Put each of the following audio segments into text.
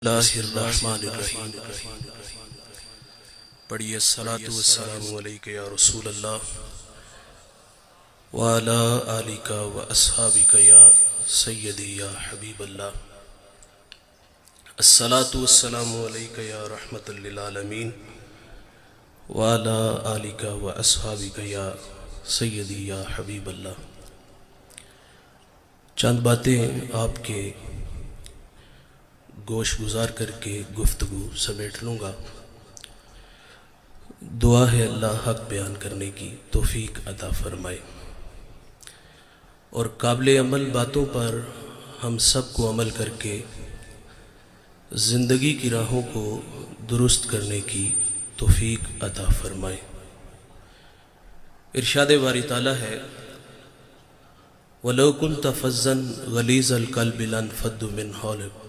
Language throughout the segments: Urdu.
اللہ الرحمن الرحیم پڑھیے الصلاۃ والسلام علیک یا رسول اللہ وعلی آلک واصحابک یا سیدی یا حبیب اللہ الصلاۃ والسلام علیک یا رحمۃ للعالمین وعلی آلک واصحابک یا سیدی یا حبیب اللہ۔ چند باتیں آپ کے گوش گزار کر کے گفتگو سمیٹ لوں گا۔ دعا ہے اللہ حق بیان کرنے کی توفیق عطا فرمائے اور قابل عمل باتوں پر ہم سب کو عمل کر کے زندگی کی راہوں کو درست کرنے کی توفیق عطا فرمائے۔ ارشاد باری تعالیٰ ہے وَلَوْ كُنْتَ فَظًّا غَلِيظَ الْقَلْبِ لَانفَضُّوا مِنْ حَوْلِكَ،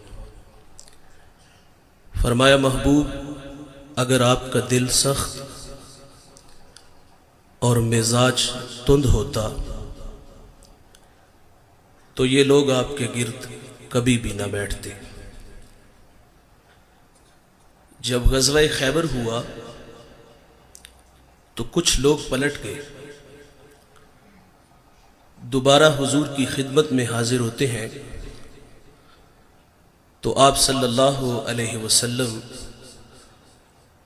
فرمایا محبوب اگر آپ کا دل سخت اور مزاج تند ہوتا تو یہ لوگ آپ کے گرد کبھی بھی نہ بیٹھتے۔ جب غزوہ خیبر ہوا تو کچھ لوگ پلٹ گئے، دوبارہ حضور کی خدمت میں حاضر ہوتے ہیں تو آپ صلی اللہ علیہ وسلم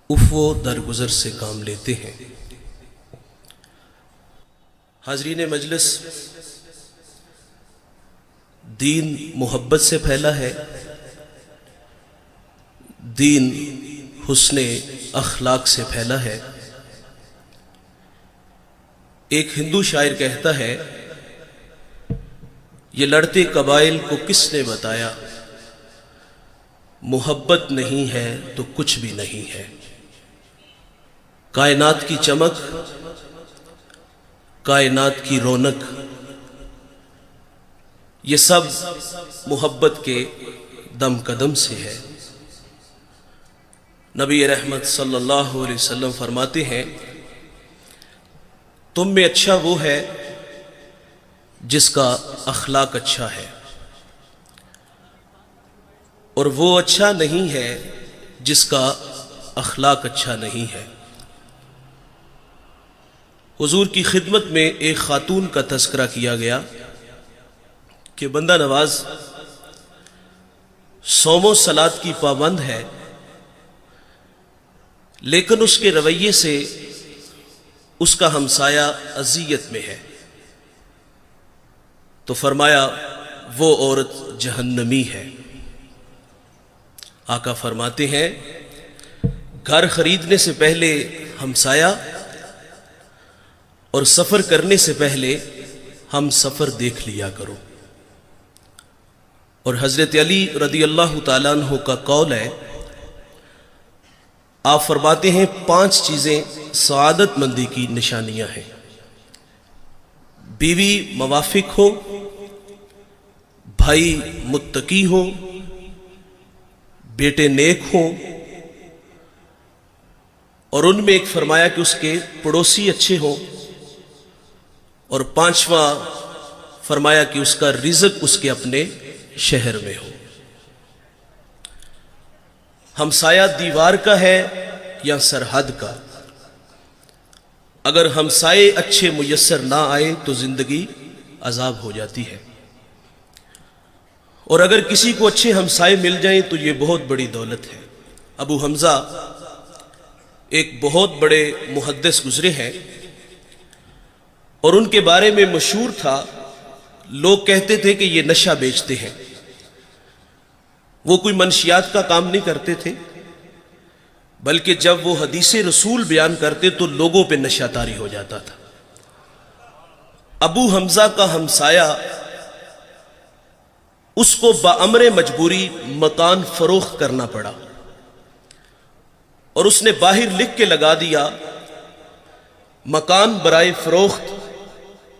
عفو درگزر سے کام لیتے ہیں۔ حاضرین مجلس، دین محبت سے پھیلا ہے، دین حسن اخلاق سے پھیلا ہے۔ ایک ہندو شاعر کہتا ہے یہ لڑتے قبائل کو کس نے بتایا، محبت نہیں ہے تو کچھ بھی نہیں ہے۔ کائنات کی چمک، کائنات کی رونق، یہ سب محبت کے دم قدم سے ہے۔ نبی رحمت صلی اللہ علیہ وسلم فرماتے ہیں تم میں اچھا وہ ہے جس کا اخلاق اچھا ہے، اور وہ اچھا نہیں ہے جس کا اخلاق اچھا نہیں ہے۔ حضور کی خدمت میں ایک خاتون کا تذکرہ کیا گیا کہ بندہ نواز صوم و صلات کی پابند ہے، لیکن اس کے رویے سے اس کا ہمسایہ اذیت میں ہے، تو فرمایا وہ عورت جہنمی ہے۔ آقا فرماتے ہیں گھر خریدنے سے پہلے ہمسایہ اور سفر کرنے سے پہلے ہم سفر دیکھ لیا کرو۔ اور حضرت علی رضی اللہ تعالیٰ عنہ کا قول ہے، آپ فرماتے ہیں 5 چیزیں سعادت مندی کی نشانیاں ہیں، بیوی موافق ہو، بھائی متقی ہو، بیٹے نیک ہوں، اور ان میں ایک فرمایا کہ اس کے پڑوسی اچھے ہوں، اور 5واں فرمایا کہ اس کا رزق اس کے اپنے شہر میں ہو۔ ہمسایہ دیوار کا ہے یا سرحد کا؟ اگر ہمسائے اچھے میسر نہ آئے تو زندگی عذاب ہو جاتی ہے، اور اگر کسی کو اچھے ہمسائے مل جائیں تو یہ بہت بڑی دولت ہے۔ ابو حمزہ ایک بہت بڑے محدث گزرے ہیں، اور ان کے بارے میں مشہور تھا، لوگ کہتے تھے کہ یہ نشہ بیچتے ہیں۔ وہ کوئی منشیات کا کام نہیں کرتے تھے، بلکہ جب وہ حدیث رسول بیان کرتے تو لوگوں پہ نشہ طاری ہو جاتا تھا۔ ابو حمزہ کا ہمسایہ اس کو بامر مجبوری مکان فروخت کرنا پڑا، اور اس نے باہر لکھ کے لگا دیا مکان برائے فروخت،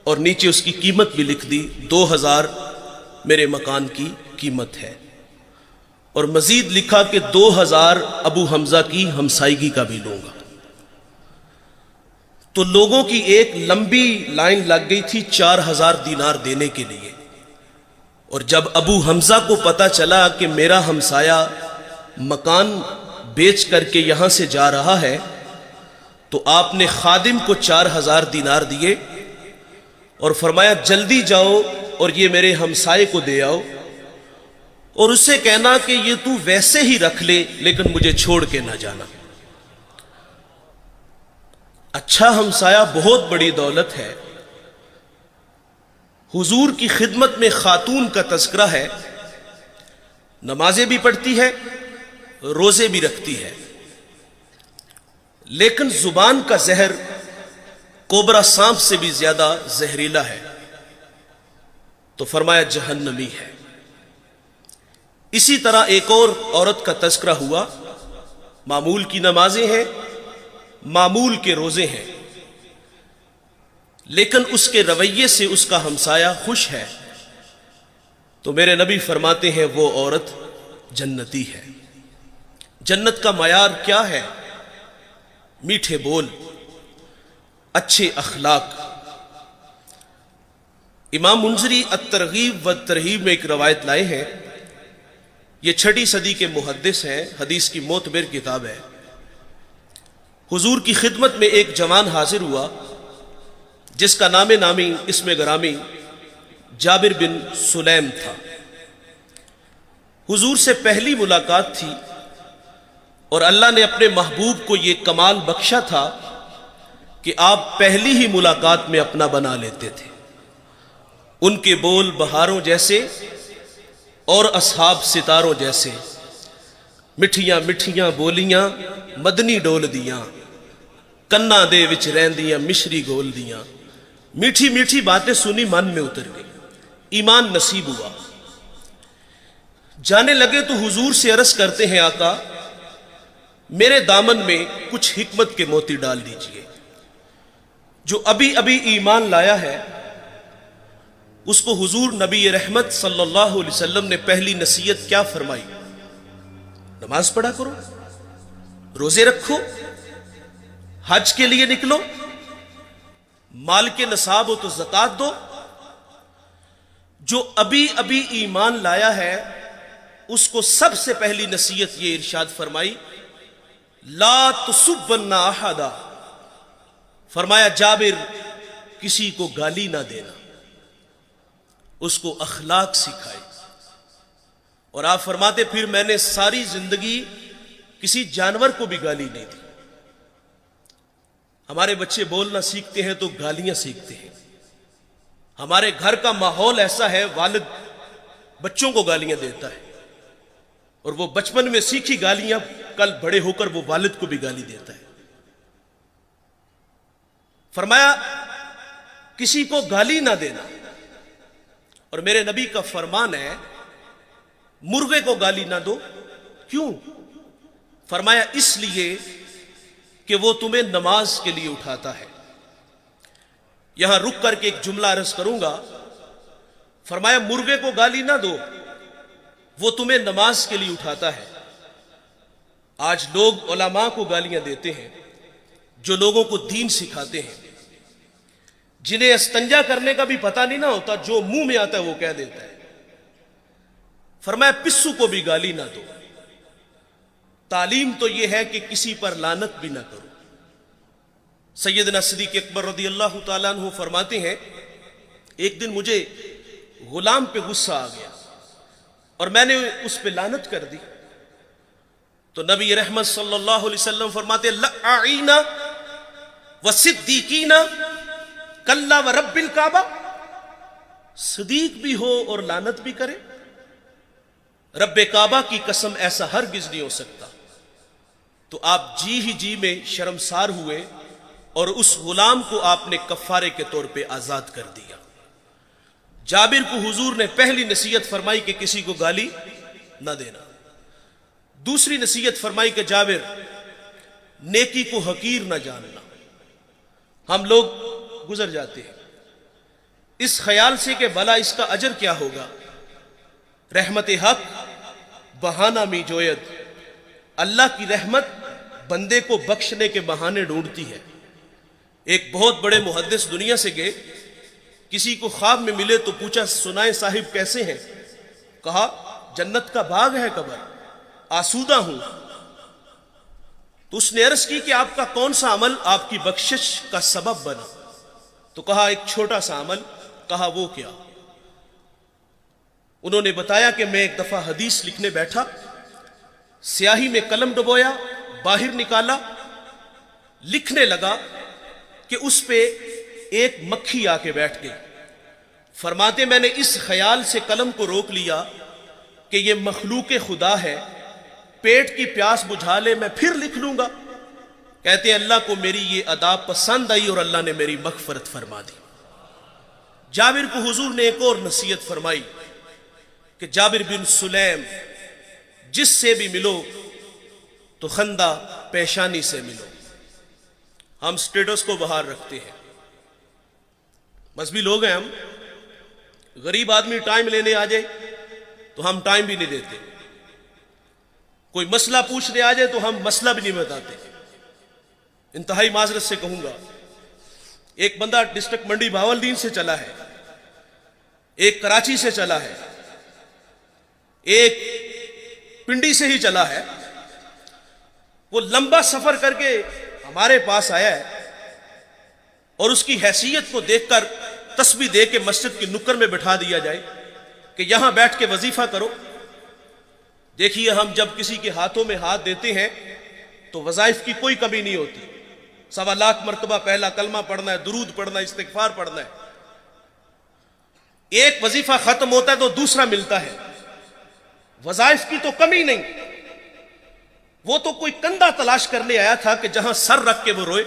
اور نیچے اس کی قیمت بھی لکھ دی 2000 میرے مکان کی قیمت ہے، اور مزید لکھا کہ 2000 ابو حمزہ کی ہمسائیگی کا بھی لوں گا۔ تو لوگوں کی ایک لمبی لائن لگ گئی تھی 4000 دینار دینے کے لیے، اور جب ابو حمزہ کو پتہ چلا کہ میرا ہمسایہ مکان بیچ کر کے یہاں سے جا رہا ہے تو آپ نے خادم کو 4000 دینار دیے اور فرمایا جلدی جاؤ اور یہ میرے ہمسائے کو دے آؤ اور اسے کہنا کہ یہ تو ویسے ہی رکھ لے لیکن مجھے چھوڑ کے نہ جانا۔ اچھا ہمسایہ بہت بڑی دولت ہے۔ حضور کی خدمت میں خاتون کا تذکرہ ہے، نمازیں بھی پڑھتی ہے، روزے بھی رکھتی ہے، لیکن زبان کا زہر کوبرا سانپ سے بھی زیادہ زہریلا ہے، تو فرمایا جہنمی ہے۔ اسی طرح ایک اور عورت کا تذکرہ ہوا، معمول کی نمازیں ہیں، معمول کے روزے ہیں، لیکن اس کے رویے سے اس کا ہمسایہ خوش ہے، تو میرے نبی فرماتے ہیں وہ عورت جنتی ہے۔ جنت کا معیار کیا ہے؟ میٹھے بول، اچھے اخلاق۔ امام منذری الترغیب والترہیب میں ایک روایت لائے ہیں، یہ 6 صدی کے محدث ہیں، حدیث کی معتبر کتاب ہے۔ حضور کی خدمت میں ایک جوان حاضر ہوا جس کا نام نامی اسم گرامی جابر بن سلیم تھا۔ حضور سے پہلی ملاقات تھی اور اللہ نے اپنے محبوب کو یہ کمال بخشا تھا کہ آپ پہلی ہی ملاقات میں اپنا بنا لیتے تھے۔ ان کے بول بہاروں جیسے اور اصحاب ستاروں جیسے، مٹھیاں مٹھیاں بولیاں مدنی ڈول دیاں، کنا دے وچ رہندیاں مشری گول دیاں۔ میٹھی میٹھی باتیں سنی من میں اتر گئی، ایمان نصیب ہوا۔ جانے لگے تو حضور سے عرض کرتے ہیں آقا میرے دامن میں کچھ حکمت کے موتی ڈال دیجئے۔ جو ابھی ابھی ایمان لایا ہے اس کو حضور نبی رحمت صلی اللہ علیہ وسلم نے پہلی نصیحت کیا فرمائی؟ نماز پڑھا کرو، روزے رکھو، حج کے لیے نکلو، مال کے نصاب ہو تو زکوٰۃ دو۔ جو ابھی ابھی ایمان لایا ہے اس کو سب سے پہلی نصیحت یہ ارشاد فرمائی، لا تسبن احدا، فرمایا جابر کسی کو گالی نہ دینا، اس کو اخلاق سکھائے۔ اور آپ فرماتے پھر میں نے ساری زندگی کسی جانور کو بھی گالی نہیں دی۔ ہمارے بچے بولنا سیکھتے ہیں تو گالیاں سیکھتے ہیں۔ ہمارے گھر کا ماحول ایسا ہے، والد بچوں کو گالیاں دیتا ہے اور وہ بچپن میں سیکھی گالیاں کل بڑے ہو کر وہ والد کو بھی گالی دیتا ہے۔ فرمایا کسی کو گالی نہ دینا، اور میرے نبی کا فرمان ہے مرغے کو گالی نہ دو۔ کیوں؟ فرمایا اس لیے کہ وہ تمہیں نماز کے لیے اٹھاتا ہے۔ یہاں رک کر کے ایک جملہ عرض کروں گا، فرمایا مرغے کو گالی نہ دو، وہ تمہیں نماز کے لیے اٹھاتا ہے۔ آج لوگ علماء کو گالیاں دیتے ہیں جو لوگوں کو دین سکھاتے ہیں، جنہیں استنجا کرنے کا بھی پتہ نہیں نہ ہوتا، جو منہ میں آتا ہے وہ کہہ دیتا ہے۔ فرمایا پسو کو بھی گالی نہ دو۔ تعلیم تو یہ ہے کہ کسی پر لعنت بھی نہ کرو۔ سیدنا صدیق اکبر رضی اللہ تعالیٰ عنہ فرماتے ہیں ایک دن مجھے غلام پہ غصہ آ گیا اور میں نے اس پہ لعنت کر دی، تو نبی رحمت صلی اللہ علیہ وسلم فرماتے لعین وصدیقین کلا ورب الکعبہ، صدیق بھی ہو اور لعنت بھی کرے، رب کعبہ کی قسم ایسا ہرگز نہیں ہو سکتا۔ تو آپ جی ہی جی میں شرمسار ہوئے اور اس غلام کو آپ نے کفارے کے طور پہ آزاد کر دیا۔ جابر کو حضور نے پہلی نصیحت فرمائی کہ کسی کو گالی نہ دینا۔ دوسری نصیحت فرمائی کہ جابر نیکی کو حقیر نہ جاننا۔ ہم لوگ گزر جاتے ہیں اس خیال سے کہ بھلا اس کا اجر کیا ہوگا۔ رحمت حق بہانہ می جوید، اللہ کی رحمت بندے کو بخشنے کے بہانے ڈھونڈتی ہے۔ ایک بہت بڑے محدث دنیا سے گئے، کسی کو خواب میں ملے تو پوچھا سنائیں صاحب کیسے ہیں؟ کہا جنت کا باغ ہے قبر، آسودہ ہوں. تو اس نے عرض کی کہ آپ کا کون سا عمل آپ کی بخشش کا سبب بنا؟ تو کہا ایک چھوٹا سا عمل. کہا وہ کیا؟ انہوں نے بتایا کہ میں ایک دفعہ حدیث لکھنے بیٹھا, سیاہی میں قلم ڈبویا, باہر نکالا, لکھنے لگا کہ اس پہ ایک مکھی آ کے بیٹھ گئی. فرماتے میں نے اس خیال سے قلم کو روک لیا کہ یہ مخلوق خدا ہے, پیٹ کی پیاس بجھا لے میں پھر لکھ لوں گا. کہتے ہیں اللہ کو میری یہ ادا پسند آئی اور اللہ نے میری مغفرت فرما دی. جابر کو حضور نے ایک اور نصیحت فرمائی کہ جابر بن سلیم, جس سے بھی ملو تو خندہ پیشانی سے ملو. ہم سٹیٹس کو باہر رکھتے ہیں, مذہبی لوگ ہیں ہم. غریب آدمی ٹائم لینے آ جائے تو ہم ٹائم بھی نہیں دیتے, کوئی مسئلہ پوچھنے آ جائے تو ہم مسئلہ بھی نہیں بتاتے. انتہائی معذرت سے کہوں گا, ایک بندہ ڈسٹرکٹ منڈی بہاولدین سے چلا ہے, ایک کراچی سے چلا ہے, ایک پنڈی سے ہی چلا ہے. وہ لمبا سفر کر کے ہمارے پاس آیا ہے اور اس کی حیثیت کو دیکھ کر تسبیح دے کے مسجد کی نکر میں بٹھا دیا جائے کہ یہاں بیٹھ کے وظیفہ کرو. دیکھیے ہم جب کسی کے ہاتھوں میں ہاتھ دیتے ہیں تو وظائف کی کوئی کمی نہیں ہوتی. 1.25 لاکھ مرتبہ پہلا کلمہ پڑھنا ہے, درود پڑھنا ہے, استغفار پڑھنا ہے. ایک وظیفہ ختم ہوتا ہے تو دوسرا ملتا ہے. وظائف کی تو کمی نہیں. وہ تو کوئی کندھا تلاش کرنے آیا تھا کہ جہاں سر رکھ کے وہ روئے.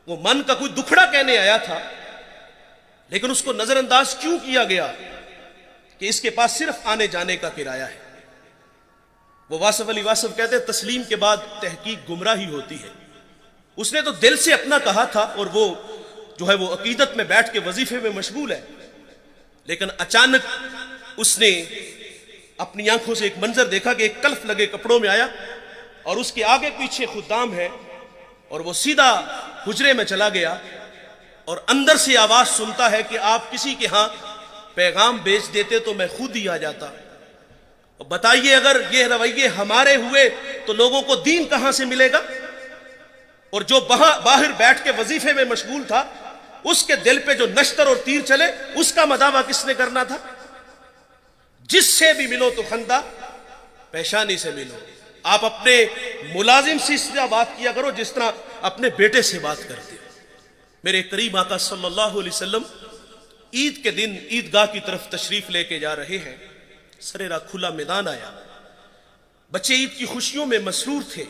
وہ من کا کوئی دکھڑا کہنے آیا تھا, لیکن اس کو نظر انداز کیوں کیا گیا کہ اس کے پاس صرف آنے جانے کا کرایہ ہے. وہ واصف علی واصف کہتے ہیں تسلیم کے بعد تحقیق گمراہی ہوتی ہے. اس نے تو دل سے اپنا کہا تھا اور وہ جو ہے وہ عقیدت میں بیٹھ کے وظیفے میں مشغول ہے, لیکن اچانک اس نے اپنی آنکھوں سے ایک منظر دیکھا کہ ایک کلف لگے کپڑوں میں آیا اور اس کے آگے پیچھے خدام ہے, اور وہ سیدھا حجرے میں چلا گیا اور اندر سے آواز سنتا ہے کہ آپ کسی کے ہاں پیغام بیچ دیتے تو میں خود ہی آ جاتا. بتائیے اگر یہ رویے ہمارے ہوئے تو لوگوں کو دین کہاں سے ملے گا؟ اور جو باہر بیٹھ کے وظیفے میں مشغول تھا, اس کے دل پہ جو نشتر اور تیر چلے اس کا مداوع کس نے کرنا تھا؟ جس سے بھی ملو تو خندہ پیشانی سے ملو. آپ اپنے ملازم سے اس طرح بات کیا کرو جس طرح اپنے بیٹے سے بات کرتے. میرے قریب آقا صلی اللہ علیہ وسلم عید کے دن عیدگاہ کی طرف تشریف لے کے جا رہے ہیں. سریرا کھلا میدان آیا, بچے عید کی خوشیوں میں مسرور تھے,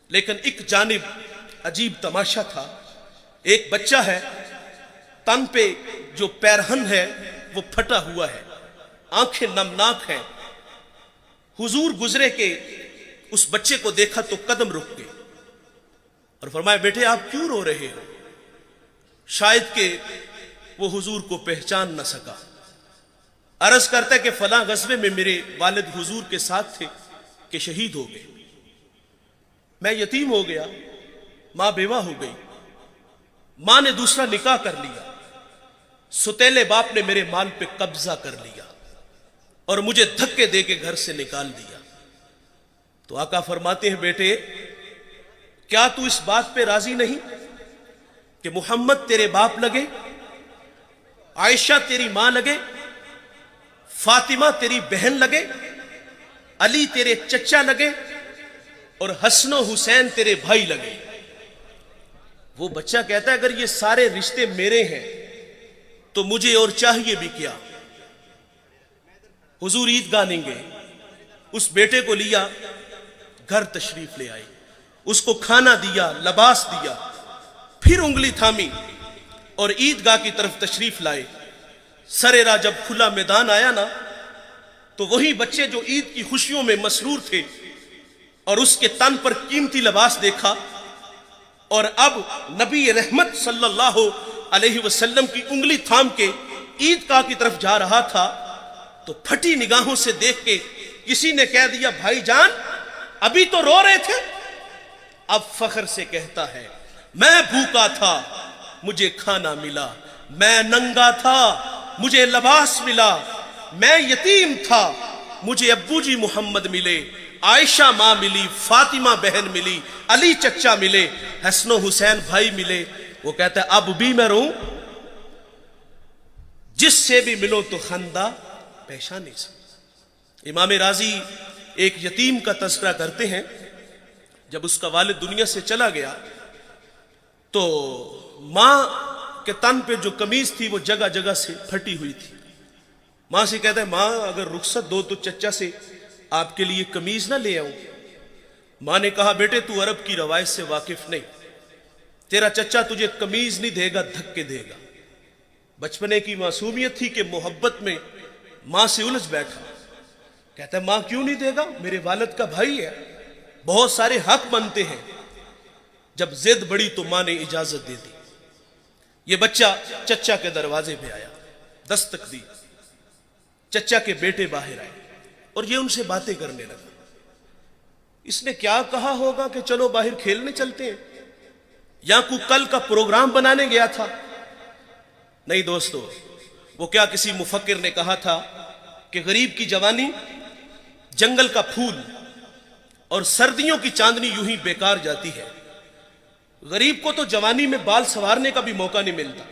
لیکن ایک جانب عجیب تماشا تھا. ایک بچہ ہے, تن پہ جو پیرہن ہے وہ پھٹا ہوا ہے, آنکھیں نمناک ہیں. حضور گزرے کہ اس بچے کو دیکھا تو قدم رک گئے اور فرمایا بیٹے آپ کیوں رو رہے ہو؟ شاید کہ وہ حضور کو پہچان نہ سکا. عرض کرتا ہے کہ فلاں غزوے میں میرے والد حضور کے ساتھ تھے کہ شہید ہو گئے. میں یتیم ہو گیا, ماں بیوہ ہو گئی, ماں نے دوسرا نکاح کر لیا, ستیلے باپ نے میرے مال پہ قبضہ کر لیا اور مجھے دھکے دے کے گھر سے نکال دیا. تو آقا فرماتے ہیں بیٹے کیا تو اس بات پہ راضی نہیں کہ محمد تیرے باپ لگے, عائشہ تیری ماں لگے, فاطمہ تیری بہن لگے, علی تیرے چچا لگے اور حسن و حسین تیرے بھائی لگے. وہ بچہ کہتا ہے اگر یہ سارے رشتے میرے ہیں تو مجھے اور چاہیے بھی کیا. حضور عیدگاہ نہیں گئے, اس بیٹے کو لیا, گھر تشریف لے آئے, اس کو کھانا دیا, لباس دیا, پھر انگلی تھامی اور عیدگاہ کی طرف تشریف لائے. سریرا جب کھلا میدان آیا نا تو وہی بچے جو عید کی خوشیوں میں مسرور تھے اور اس کے تن پر قیمتی لباس دیکھا اور اب نبی رحمت صلی اللہ علیہ وسلم کی انگلی تھام کے عیدگاہ کی طرف جا رہا تھا تو پھٹی نگاہوں سے دیکھ کے کسی نے کہہ دیا بھائی جان ابھی تو رو رہے تھے. اب فخر سے کہتا ہے میں بھوکا تھا مجھے کھانا ملا, میں ننگا تھا مجھے لباس ملا, میں یتیم تھا مجھے ابو جی محمد ملے، عائشہ ماں ملی، فاطمہ بہن ملی، علی چچا ملے، حسن و حسین بھائی ملے۔ وہ کہتا ہے اب بھی میں رہوں، جس سے بھی ملو تو خندہ پیشانی سے۔ امام راضی ایک یتیم کا تذکرہ کرتے ہیں، جب اس کا والد دنیا سے چلا گیا تو ماں کے تن پہ جو قمیض تھی وہ جگہ جگہ سے پھٹی ہوئی تھی۔ ماں سے کہتا ہے ماں اگر رخصت دو تو چچا سے آپ کے لیے قمیض نہ لے آؤں۔ ماں نے کہا بیٹے تو عرب کی روایت سے واقف نہیں، تیرا چچا تجھے قمیض نہیں دے گا، دھکے دے گا۔ بچپنے کی معصومیت تھی کہ محبت میں ماں سے الجھ بیٹھا۔ کہتا ہے ماں کیوں نہیں دے گا، میرے والد کا بھائی ہے، بہت سارے حق بنتے ہیں۔ جب ضد بڑی تو ماں نے اجازت دے دی۔ یہ بچہ چچا کے دروازے پہ آیا، دستک دی، چچا کے بیٹے باہر آئے اور یہ ان سے باتیں کرنے لگا۔ اس نے کیا کہا ہوگا کہ چلو باہر کھیلنے چلتے ہیں، یا کوئی کل کا پروگرام بنانے گیا تھا؟ نہیں دوستو، وہ کیا کسی مفکر نے کہا تھا کہ غریب کی جوانی جنگل کا پھول اور سردیوں کی چاندنی یوں ہی بیکار جاتی ہے۔ غریب کو تو جوانی میں بال سنوارنے کا بھی موقع نہیں ملتا۔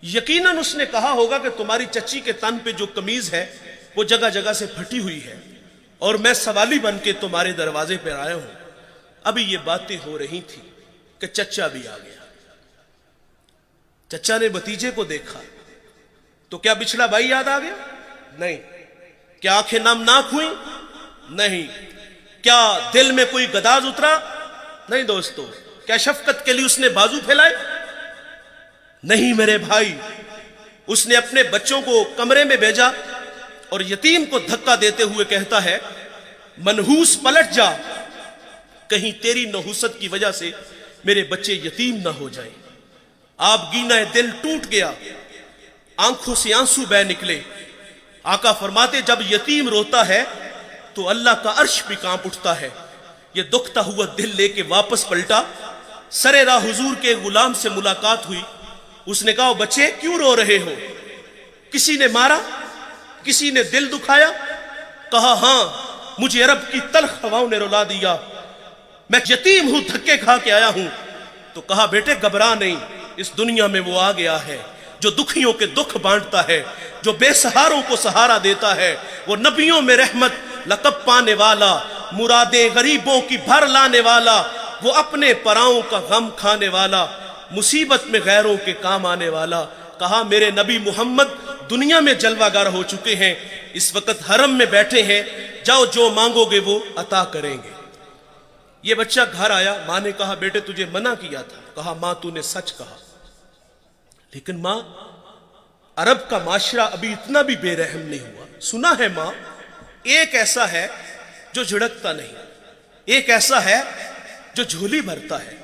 یقیناً اس نے کہا ہوگا کہ تمہاری چچی کے تن پہ جو قمیض ہے وہ جگہ جگہ سے پھٹی ہوئی ہے اور میں سوالی بن کے تمہارے دروازے پر آیا ہوں۔ ابھی یہ باتیں ہو رہی تھی کہ چچا بھی آ گیا۔ چچا نے بھتیجے کو دیکھا تو کیا بچھڑا بھائی یاد آ گیا؟ نہیں۔ کیا آنکھیں نمناک ہوئیں؟ نہیں۔ کیا دل میں کوئی گداز اترا؟ نہیں دوستو۔ کیا شفقت کے لیے اس نے بازو پھیلائے؟ نہیں میرے بھائی، اس نے اپنے بچوں کو کمرے میں بھیجا اور یتیم کو دھکا دیتے ہوئے کہتا ہے منحوس پلٹ جا، کہیں تیری نحوست کی وجہ سے میرے بچے یتیم نہ ہو جائیں۔ آپ گینا دل ٹوٹ گیا، آنکھوں سے آنسو بہہ نکلے۔ آقا فرماتے جب یتیم روتا ہے تو اللہ کا عرش بھی کانپ اٹھتا ہے۔ یہ دکھتا ہوا دل لے کے واپس پلٹا، سرے راہ حضور کے غلام سے ملاقات ہوئی۔ اس نے کہا بچے کیوں رو رہے ہو؟ کسی نے مارا؟ کسی نے دل دکھایا؟ کہا ہاں، مجھے عرب کی تلخ ہواؤں نے رلا دیا، میں یتیم ہوں، دھکے کھا کے آیا ہوں۔ تو کہا بیٹے گھبرا نہیں، اس دنیا میں وہ آ گیا ہے جو دکھیوں کے دکھ بانٹتا ہے، جو بے سہاروں کو سہارا دیتا ہے، وہ نبیوں میں رحمت لقب پانے والا، مرادیں غریبوں کی بھر لانے والا، وہ اپنے پراؤں کا غم کھانے والا، مصیبت میں غیروں کے کام آنے والا۔ کہا میرے نبی محمد دنیا میں جلوہ گر ہو چکے ہیں، اس وقت حرم میں بیٹھے ہیں، جاؤ جو مانگو گے وہ عطا کریں گے۔ یہ بچہ گھر آیا، ماں نے کہا بیٹے تجھے منع کیا تھا۔ کہا ماں تو نے سچ کہا، لیکن ماں عرب کا معاشرہ ابھی اتنا بھی بے رحم نہیں ہوا۔ سنا ہے ماں ایک ایسا ہے جو جھڑکتا نہیں، ایک ایسا ہے جو جھولی بھرتا ہے۔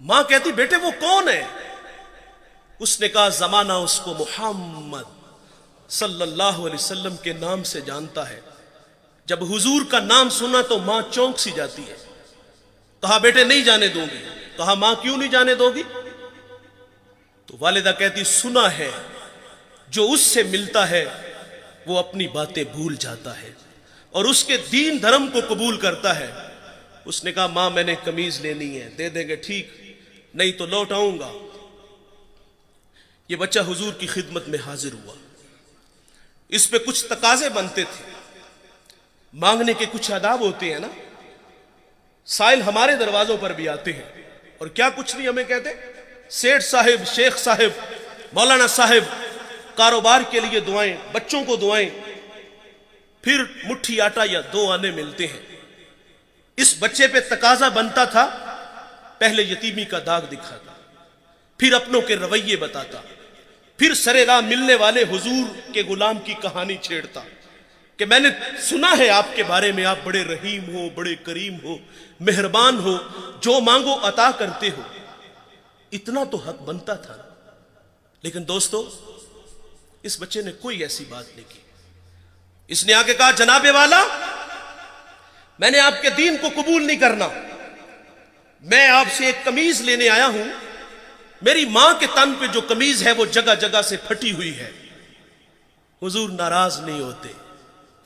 ماں کہتی بیٹے وہ کون ہے؟ اس نے کہا زمانہ اس کو محمد صلی اللہ علیہ وسلم کے نام سے جانتا ہے۔ جب حضور کا نام سنا تو ماں چونک سی جاتی ہے۔ کہا بیٹے نہیں جانے دوں گی۔ کہا ماں کیوں نہیں جانے دو گی؟ تو والدہ کہتی سنا ہے جو اس سے ملتا ہے وہ اپنی باتیں بھول جاتا ہے اور اس کے دین دھرم کو قبول کرتا ہے۔ اس نے کہا ماں میں نے قمیض لینی ہے، دے دیں گے ٹھیک، نہیں تو لوٹ آؤں گا۔ یہ بچہ حضور کی خدمت میں حاضر ہوا۔ اس پہ کچھ تقاضے بنتے تھے، مانگنے کے کچھ آداب ہوتے ہیں نا۔ سائل ہمارے دروازوں پر بھی آتے ہیں اور کیا کچھ نہیں ہمیں کہتے، سیٹھ صاحب، شیخ صاحب، مولانا صاحب، کاروبار کے لیے دعائیں، بچوں کو دعائیں، پھر مٹھی آٹا یا 2 آنے ملتے ہیں۔ اس بچے پہ تقاضا بنتا تھا، پہلے یتیمی کا داغ دکھاتا، پھر اپنوں کے رویے بتاتا، پھر سرے راہ ملنے والے حضور کے غلام کی کہانی چھیڑتا کہ میں نے سنا ہے آپ کے بارے میں، آپ بڑے رحیم ہو، بڑے کریم ہو، مہربان ہو، جو مانگو عطا کرتے ہو۔ اتنا تو حق بنتا تھا، لیکن دوستو اس بچے نے کوئی ایسی بات نہیں کی۔ اس نے آگے کہا جناب والا میں نے آپ کے دین کو قبول نہیں کرنا، میں آپ سے ایک قمیض لینے آیا ہوں، میری ماں کے تن پہ جو قمیض ہے وہ جگہ جگہ سے پھٹی ہوئی ہے۔ حضور ناراض نہیں ہوتے،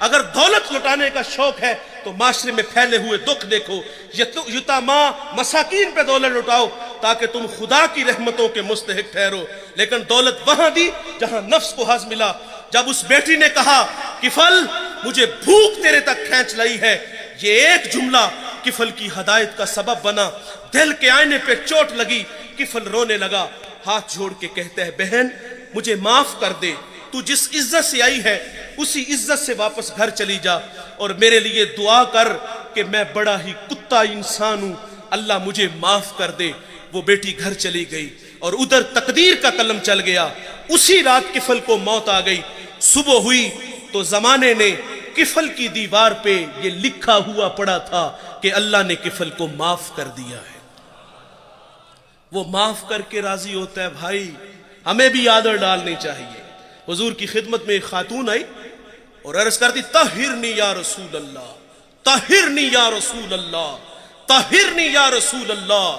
اگر دولت لٹانے کا شوق ہے تو معاشرے میں پھیلے ہوئے دکھ دیکھو، یتاما مساکین پہ دولت لٹاؤ تاکہ تم خدا کی رحمتوں کے مستحق ٹھہرو۔ لیکن دولت وہاں دی جہاں نفس کو حظ ملا۔ جب اس بیٹی نے کہا کفل مجھے بھوک تیرے تک کھینچ لائی ہے، یہ ایک جملہ کفل کی ہدایت کا سبب بنا۔ دل کے آئینے پہ چوٹ لگی، کفل رونے لگا، ہاتھ جوڑ کے کہتا ہے بہن مجھے معاف کر دے، تو جس عزت سے آئی ہے اسی عزت سے واپس گھر چلی جا، اور میرے لیے دعا کر کہ میں بڑا ہی کتا انسان ہوں، اللہ مجھے معاف کر دے۔ وہ بیٹی گھر چلی گئی اور ادھر تقدیر کا قلم چل گیا۔ اسی رات کفل کو موت آ گئی۔ صبح ہوئی تو زمانے نے کفل کی دیوار پہ یہ لکھا ہوا پڑا تھا کہ اللہ نے کفل کو معاف کر دیا ہے۔ وہ معاف کر کے راضی ہوتا ہے۔ بھائی ہمیں بھی آدر ڈالنی چاہیے۔ حضور کی خدمت میں ایک خاتون آئی اور عرض کرتی طہرنی یا رسول اللہ، طہرنی یا رسول اللہ، طہرنی یا رسول اللہ،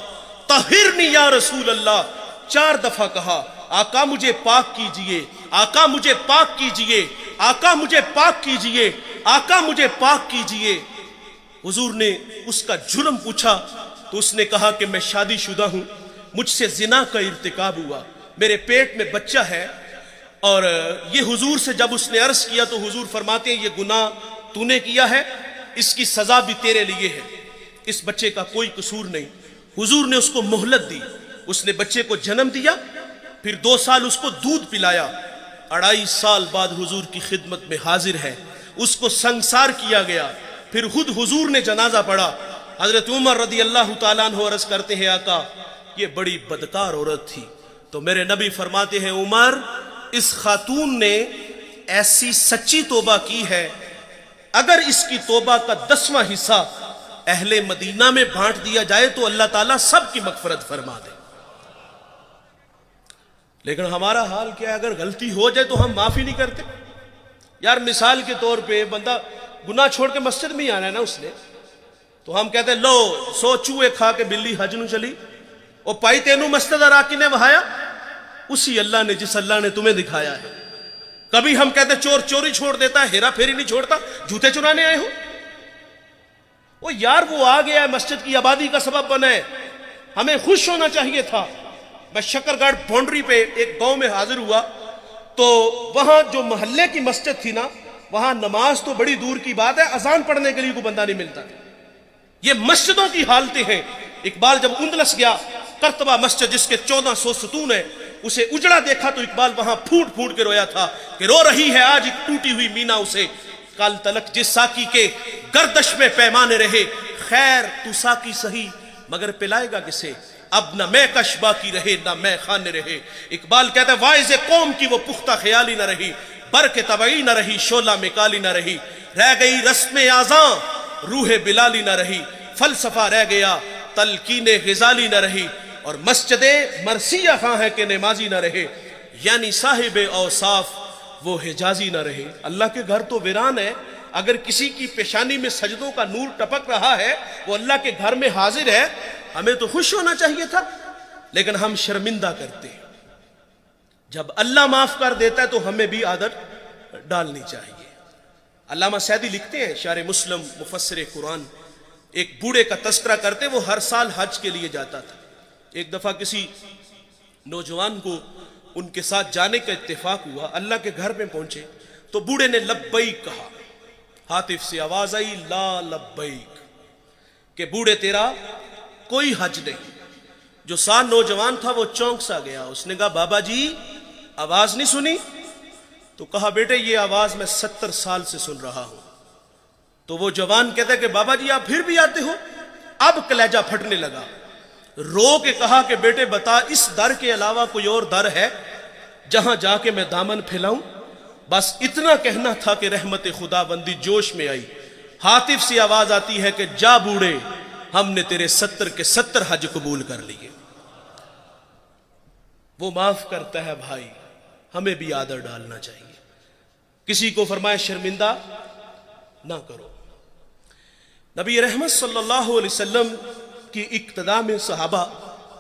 طہرنی یا رسول اللہ۔ 4 دفعہ کہا آقا مجھے پاک کیجئے، آقا مجھے پاک کیجئے، آقا مجھے پاک کیجئے، آقا مجھے پاک کیجئے۔ حضور نے اس کا جرم پوچھا تو اس نے کہا کہ میں شادی شدہ ہوں، مجھ سے زنا کا ارتکاب ہوا، میرے پیٹ میں بچہ ہے۔ اور یہ حضور سے جب اس نے عرض کیا تو حضور فرماتے ہیں یہ گناہ تو نے کیا ہے، اس کی سزا بھی تیرے لیے ہے، اس بچے کا کوئی قصور نہیں۔ حضور نے اس کو مہلت دی، اس نے بچے کو جنم دیا، پھر 2 سال اس کو دودھ پلایا۔ 2.5 سال بعد حضور کی خدمت میں حاضر ہے، اس کو سنسار کیا گیا۔ پھر خود حضور نے جنازہ پڑھا۔ حضرت عمر رضی اللہ تعالیٰ عنہ عرض کرتے ہیں آقا یہ بڑی بدکار عورت تھی، تو میرے نبی فرماتے ہیں عمر اس خاتون نے ایسی سچی توبہ کی ہے، اگر اس کی توبہ کا 10واں حصہ اہل مدینہ میں بانٹ دیا جائے تو اللہ تعالیٰ سب کی مغفرت فرما دے۔ لیکن ہمارا حال کیا ہے؟ اگر غلطی ہو جائے تو ہم معافی نہیں کرتے۔ یار مثال کے طور پہ بندہ گناہ چھوڑ کے مسجد میں ہی آنا ہے نا اس نے، تو ہم کہتے ہیں لو 100 چوہے کھا کے بلی حج نو چلی، او پائی تینوں مسجد آراکی نے وہایا، اسی اللہ نے جس اللہ نے تمہیں دکھایا ہے۔ کبھی ہم کہتے چور چوری چھوڑ دیتا ہے، ہیرا پھیری نہیں چھوڑتا، جوتے چرانے آئے ہو۔ وہ یار وہ آ گیا ہے، مسجد کی آبادی کا سبب بنا ہے، ہمیں خوش ہونا چاہیے تھا۔ میں شکر گڑھ باؤنڈری پہ ایک گاؤں میں حاضر ہوا تو وہاں جو محلے کی مسجد تھی نا، وہاں نماز تو بڑی دور کی بات ہے، اذان پڑھنے کے لیے کوئی بندہ نہیں ملتا تھا۔ یہ مسجدوں کی حالتیں ہیں۔ اقبال جب اندلس گیا، قرطبہ مسجد جس کے 1400 ستون ہیں، اسے اجڑا دیکھا تو اقبال وہاں پھوٹ پھوٹ کے رویا تھا کہ رو رہی ہے آج ایک ٹوٹی ہوئی مینا اسے، کل تلک جس ساکی کے گردش میں پیمانے رہے، خیر تو ساکی سہی مگر پلائے گا کسے، اب نہ میں کش باقی رہے نہ میں خانے رہے۔ اقبال کہتا ہے واعظ قوم کی وہ پختہ خیالی نہ رہی، برق طبعی نہ رہی، شعلہ میں کالی نہ رہی، رہ گئی رسم آزاں روح بلالی نہ رہی، فلسفہ رہ گیا تلقین غزالی نہ رہی، اور مسجد مرثیہ خواہ ہے کہ نمازی نہ رہے، یعنی صاحب اوصاف وہ حجازی نہ رہے۔ اللہ کے گھر تو ویران ہے، اگر کسی کی پیشانی میں سجدوں کا نور ٹپک رہا ہے، وہ اللہ کے گھر میں حاضر ہے، ہمیں تو خوش ہونا چاہیے تھا، لیکن ہم شرمندہ کرتے ہیں۔ جب اللہ معاف کر دیتا ہے تو ہمیں بھی عادت ڈالنی چاہیے۔ علامہ سعدی لکھتے ہیں، شارح مسلم مفسر قرآن، ایک بوڑھے کا تذکرہ کرتے، وہ ہر سال حج کے لیے جاتا تھا۔ ایک دفعہ کسی نوجوان کو ان کے ساتھ جانے کا اتفاق ہوا، اللہ کے گھر میں پہنچے تو بوڑھے نے لبیک کہا، ہاتف سے آواز آئی لا لبیک، کہ بوڑھے تیرا کوئی حج نہیں۔ جو ساتھ نوجوان تھا وہ چونک سا گیا، اس نے کہا بابا جی آواز نہیں سنی؟ تو کہا بیٹے یہ آواز میں 70 سال سے سن رہا ہوں۔ تو وہ جوان کہتا ہے کہ بابا جی آپ پھر بھی آتے ہو؟ اب کلیجہ پھٹنے لگا، رو کے کہا کہ بیٹے بتا اس در کے علاوہ کوئی اور در ہے جہاں جا کے میں دامن پھیلاؤں؟ بس اتنا کہنا تھا کہ رحمت خدا بندی جوش میں آئی، ہاتف سے آواز آتی ہے کہ جا بوڑھے ہم نے تیرے 70 کے 70 حج قبول کر لیے۔ وہ معاف کرتا ہے بھائی، ہمیں بھی آدر ڈالنا چاہیے۔ کسی کو فرمائے شرمندہ نہ کرو۔ نبی رحمت صلی اللہ علیہ وسلم کی اقتداء میں صحابہ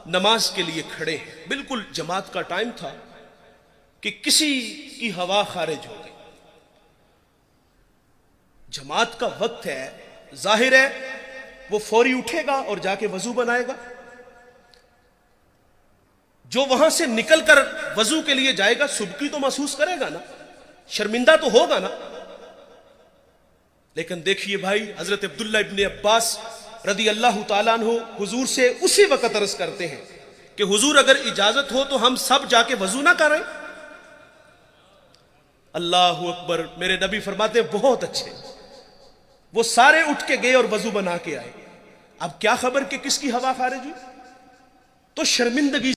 نماز کے لیے کھڑے ہیں، بالکل جماعت کا ٹائم تھا کہ کسی کی ہوا خارج ہو گئی، جماعت کا وقت ہے، ظاہر ہے وہ فوری اٹھے گا اور جا کے وضو بنائے گا. جو وہاں سے نکل کر وضو کے لیے جائے گا سبکی تو محسوس کرے گا نا، شرمندہ تو ہوگا نا. لیکن دیکھیے بھائی، حضرت عبداللہ ابن عباس رضی اللہ تعالیٰ عنہ حضور سے اسی وقت عرض کرتے ہیں کہ حضور اگر اجازت ہو تو ہم سب جا کے وضو نہ کریں. اللہ اکبر. میرے نبی فرماتے ہیں بہت اچھے. وہ سارے اٹھ کے گئے اور وضو بنا کے آئے. اب کیا خبر کہ کس کی ہوا خارج ہوئی؟ تو شرمندگی